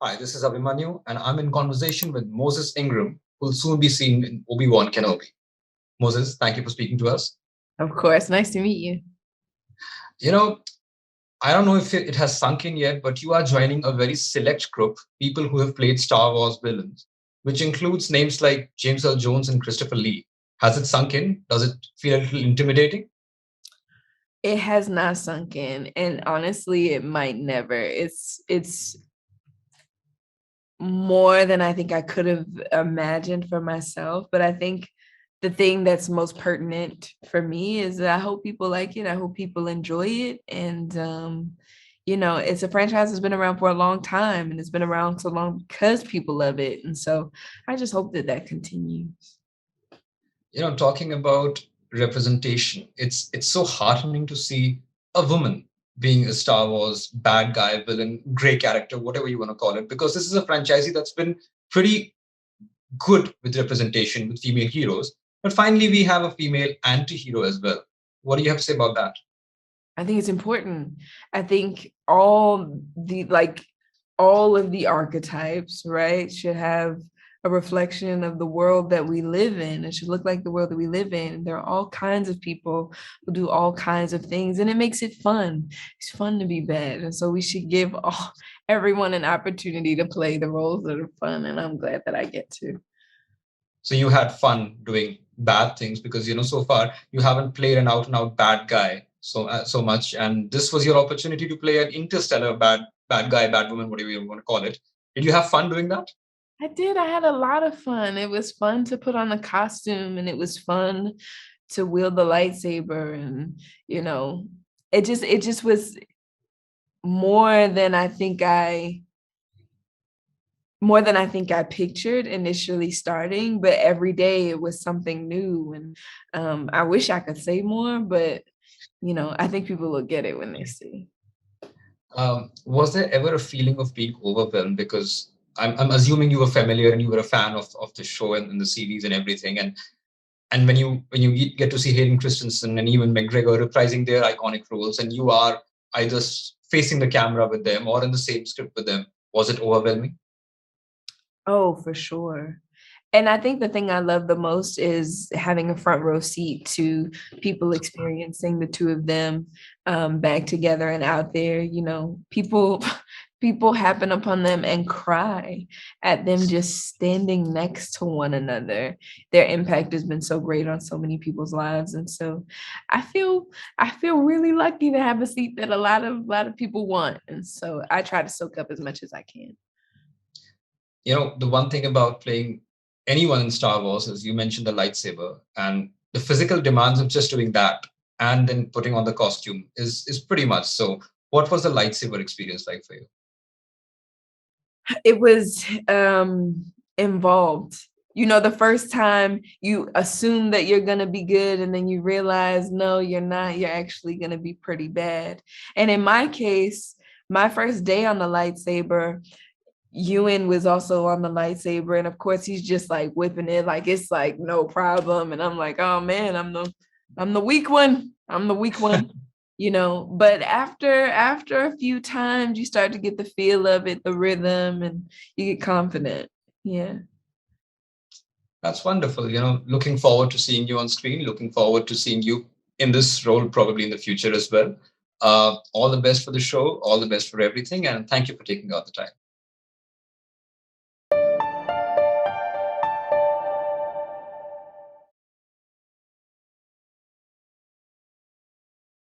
Hi, this is Abhimanyu, and I'm in conversation with Moses Ingram, who will soon be seen in Obi-Wan Kenobi. Moses, thank you for speaking to us. Of course. Nice to meet you. You know, I don't know if it has sunk in yet, but you are joining a very select group, people who have played Star Wars villains, which includes names like James Earl Jones and Christopher Lee. Has it sunk in? Does it feel a little intimidating? It has not sunk in, and honestly, it might never. It's more than I think I could have imagined for myself, but I think the thing that's most pertinent for me is that I hope people like it. I hope people enjoy it, and it's a franchise that's been around for a long time, and it's been around so long because people love it, and so I just hope that that continues. Talking about representation, it's so heartening to see a woman being a Star Wars bad guy, villain, gray character, whatever you want to call it, because this is a franchise that's been pretty good with representation with female heroes. But finally, we have a female anti-hero as well. What do you have to say about that? I think it's important. I think all of the archetypes, right, should have a reflection of the world that we live in. It should look like the world that we live in. There are all kinds of people who do all kinds of things, and it makes it fun. It's fun to be bad. And so we should give everyone an opportunity to play the roles that are fun. And I'm glad that I get to. So you had fun doing bad things because so far you haven't played an out and out bad guy so much, and this was your opportunity to play an interstellar bad guy, bad woman, whatever you want to call it. Did you have fun doing that? I did. I had a lot of fun. It was fun to put on the costume, and it was fun to wield the lightsaber, and you know, it just was more than I think I more than I think I pictured initially starting, but every day it was something new. And I wish I could say more, but I think people will get it when they see. Was there ever a feeling of being overwhelmed? Because I'm assuming you were familiar and you were a fan of the show and the series and everything. And when you get to see Hayden Christensen and even McGregor reprising their iconic roles, and you are either facing the camera with them or in the same script with them, was it overwhelming? Oh, for sure. And I think the thing I love the most is having a front row seat to people experiencing the two of them back together and out there. People people happen upon them and cry at them just standing next to one another. Their impact has been so great on so many people's lives, and so I feel really lucky to have a seat that a lot of people want, and so I try to soak up as much as I can. The one thing about playing anyone in Star Wars is you mentioned the lightsaber and the physical demands of just doing that and then putting on the costume is pretty much so. What was the lightsaber experience like for you? It was involved. The first time you assume that you're going to be good, and then you realize, no, you're not. You're actually going to be pretty bad. And in my case, my first day on the lightsaber, Ewan was also on the lightsaber. And of course, he's just like whipping it like it's like no problem. And I'm like, oh man, I'm the weak one. I'm the weak one. But after a few times you start to get the feel of it, the rhythm, and you get confident. Yeah. That's wonderful. Looking forward to seeing you on screen, looking forward to seeing you in this role probably in the future as well. All the best for the show, all the best for everything, and thank you for taking out the time.